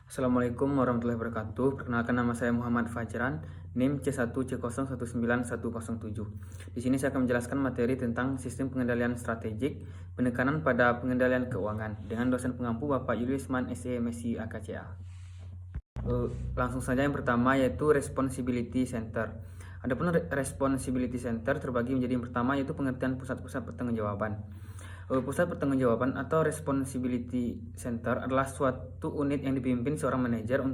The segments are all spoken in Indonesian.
Assalamualaikum warahmatullahi wabarakatuh. Perkenalkan, nama saya Muhammad Fajran, NIM C1C019107. Di sini saya akan menjelaskan materi tentang sistem pengendalian strategik, penekanan pada pengendalian keuangan dengan dosen pengampu Bapak Yulisman SE Messi AKCA. Langsung saja, yang pertama yaitu Responsibility Center. Adapun Responsibility Center terbagi menjadi yang pertama yaitu pengertian pusat-pusat pertanggungjawaban. Pusat pertanggungjawaban atau Responsibility Center adalah suatu unit yang dipimpin seorang manajer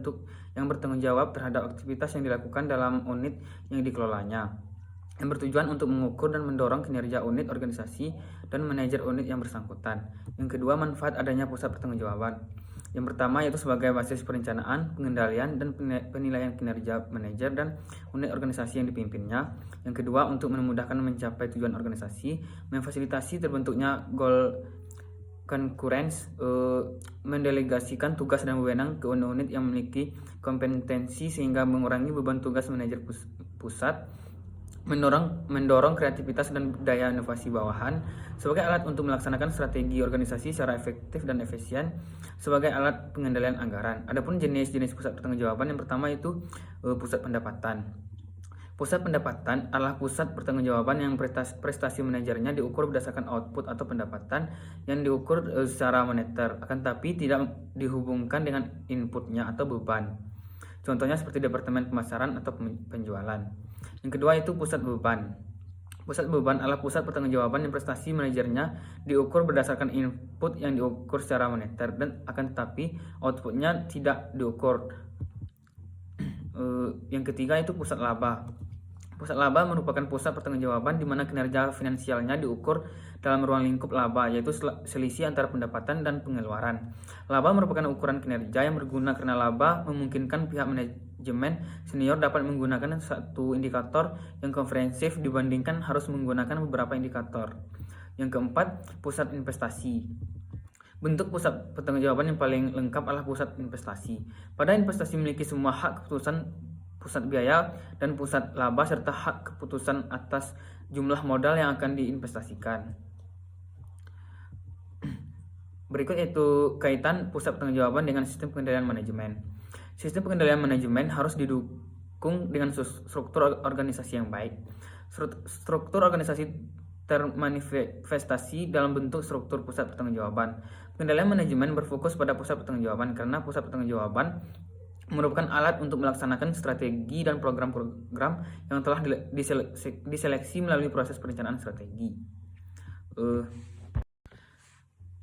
yang bertanggung jawab terhadap aktivitas yang dilakukan dalam unit yang dikelolanya, yang bertujuan untuk mengukur dan mendorong kinerja unit organisasi dan manajer unit yang bersangkutan. Yang kedua, manfaat adanya pusat pertanggungjawaban. Yang pertama yaitu sebagai basis perencanaan, pengendalian, dan penilaian kinerja manajer dan unit organisasi yang dipimpinnya. Yang kedua, untuk memudahkan mencapai tujuan organisasi, memfasilitasi terbentuknya goal concurrence, mendelegasikan tugas dan wewenang ke unit yang memiliki kompetensi sehingga mengurangi beban tugas manajer pusat, mendorong kreativitas dan daya inovasi bawahan sebagai alat untuk melaksanakan strategi organisasi secara efektif dan efisien sebagai alat pengendalian anggaran. Adapun jenis-jenis pusat pertanggungjawaban, yang pertama itu pusat pendapatan. Pusat pendapatan adalah pusat pertanggungjawaban yang prestasi manajernya diukur berdasarkan output atau pendapatan yang diukur secara moneter, akan tapi tidak dihubungkan dengan inputnya atau beban. Contohnya seperti departemen pemasaran atau penjualan. Yang kedua itu pusat beban. Pusat beban adalah pusat pertanggungjawaban yang prestasi manajernya diukur berdasarkan input yang diukur secara moneter dan akan tetapi outputnya tidak diukur. Yang ketiga itu pusat laba. Pusat laba merupakan pusat pertanggungjawaban di mana kinerja finansialnya diukur dalam ruang lingkup laba, yaitu selisih antara pendapatan dan pengeluaran. Laba merupakan ukuran kinerja yang berguna karena laba memungkinkan pihak manajemen senior dapat menggunakan satu indikator yang komprehensif dibandingkan harus menggunakan beberapa indikator. Yang keempat, pusat investasi. Bentuk pusat pertanggungjawaban yang paling lengkap adalah pusat investasi. Pada investasi memiliki semua hak keputusan pusat biaya dan pusat laba serta hak keputusan atas jumlah modal yang akan diinvestasikan. Berikut yaitu kaitan pusat pertanggungjawaban dengan sistem pengendalian manajemen. Sistem pengendalian manajemen harus didukung dengan struktur organisasi yang baik. Struktur organisasi termanifestasi dalam bentuk struktur pusat pertanggungjawaban. Pengendalian manajemen berfokus pada pusat pertanggungjawaban karena pusat pertanggungjawaban merupakan alat untuk melaksanakan strategi dan program-program yang telah diseleksi melalui proses perencanaan strategi.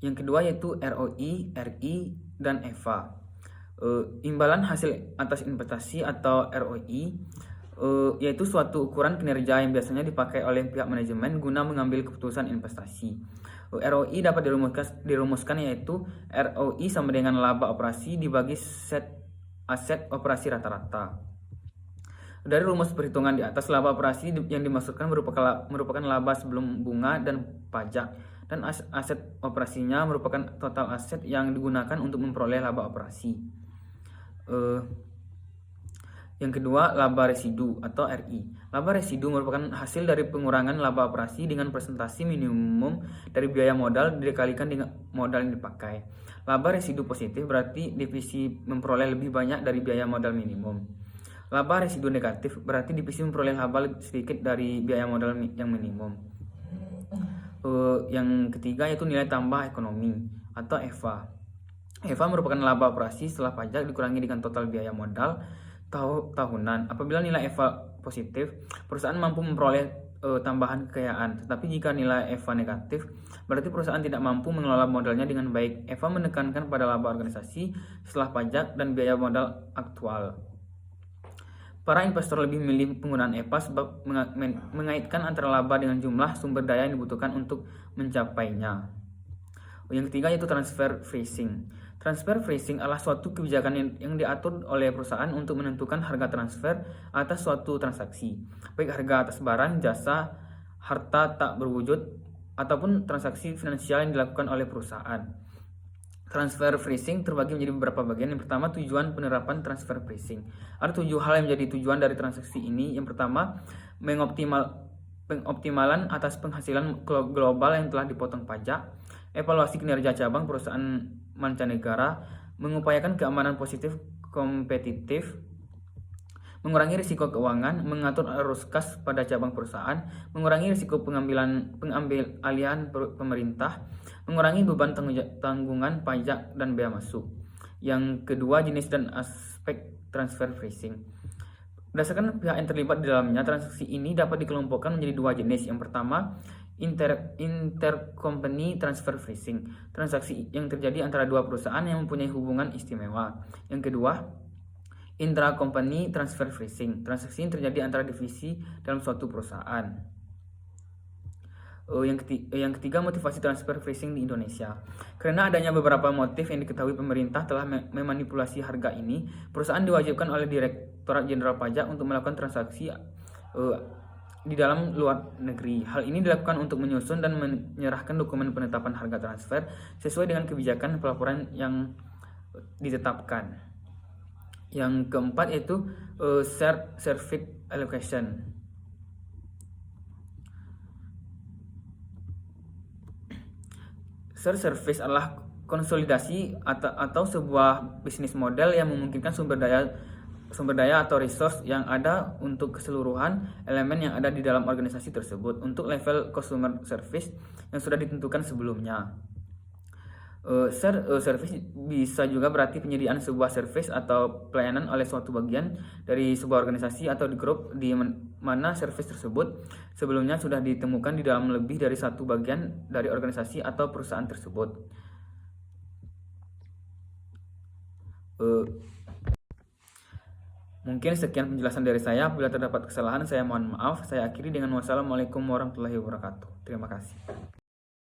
Yang kedua yaitu ROI, RI, dan EVA. Imbalan hasil atas investasi atau ROI yaitu suatu ukuran kinerja yang biasanya dipakai oleh pihak manajemen guna mengambil keputusan investasi. ROI dapat dirumuskan yaitu ROI sama dengan laba operasi dibagi set aset operasi rata-rata. Dari rumus perhitungan di atas, laba operasi yang dimaksudkan merupakan laba sebelum bunga dan pajak, dan aset operasinya merupakan total aset yang digunakan untuk memperoleh laba operasi. Yang kedua, laba residu atau RI. Laba residu merupakan hasil dari pengurangan laba operasi dengan presentasi minimum dari biaya modal dikalikan dengan modal yang dipakai. Laba residu positif berarti divisi memperoleh lebih banyak dari biaya modal minimum. Laba residu negatif berarti divisi memperoleh laba sedikit dari biaya modal yang minimum. Yang ketiga yaitu nilai tambah ekonomi atau EVA. EVA merupakan laba operasi setelah pajak dikurangi dengan total biaya modal tahunan. Apabila nilai EVA positif, perusahaan mampu memperoleh tambahan kekayaan. Tetapi jika nilai EVA negatif, berarti perusahaan tidak mampu mengelola modalnya dengan baik. EVA menekankan pada laba organisasi setelah pajak dan biaya modal aktual. Para investor lebih memilih penggunaan EVA sebab mengaitkan antara laba dengan jumlah sumber daya yang dibutuhkan untuk mencapainya. Yang ketiga yaitu transfer pricing. Transfer pricing adalah suatu kebijakan yang diatur oleh perusahaan untuk menentukan harga transfer atas suatu transaksi, baik harga atas barang, jasa, harta tak berwujud, ataupun transaksi finansial yang dilakukan oleh perusahaan. Transfer pricing terbagi menjadi beberapa bagian. Yang pertama, tujuan penerapan transfer pricing. Ada 7 hal yang menjadi tujuan dari transaksi ini. Yang pertama, pengoptimalan atas penghasilan global yang telah dipotong pajak, evaluasi kinerja cabang perusahaan mancanegara, mengupayakan keamanan positif kompetitif, mengurangi risiko keuangan, mengatur arus kas pada cabang perusahaan, mengurangi risiko pengambil-alihan pemerintah, mengurangi beban tanggungan pajak dan bea masuk. Yang kedua, jenis dan aspek transfer pricing. Berdasarkan pihak yang terlibat di dalamnya, transaksi ini dapat dikelompokkan menjadi dua jenis. Yang pertama, intercompany transfer pricing, transaksi yang terjadi antara dua perusahaan yang mempunyai hubungan istimewa. Yang kedua, intracompany transfer pricing, transaksi yang terjadi antara divisi dalam suatu perusahaan. Yang ketiga, motivasi transfer pricing di Indonesia. Karena adanya beberapa motif yang diketahui pemerintah telah memanipulasi harga ini, perusahaan diwajibkan oleh Direktorat Jenderal Pajak untuk melakukan transaksi di dalam luar negeri. Hal ini dilakukan untuk menyusun dan menyerahkan dokumen penetapan harga transfer sesuai dengan kebijakan pelaporan yang ditetapkan. Yang keempat yaitu shared service allocation. Shared service adalah konsolidasi atau sebuah bisnis model yang memungkinkan sumber daya atau resource yang ada untuk keseluruhan elemen yang ada di dalam organisasi tersebut untuk level customer service yang sudah ditentukan sebelumnya. Service bisa juga berarti penyediaan sebuah service atau pelayanan oleh suatu bagian dari sebuah organisasi atau di grup di mana service tersebut sebelumnya sudah ditemukan di dalam lebih dari satu bagian dari organisasi atau perusahaan tersebut. Mungkin sekian penjelasan dari saya. Apabila terdapat kesalahan, saya mohon maaf. Saya akhiri dengan wassalamualaikum warahmatullahi wabarakatuh. Terima kasih.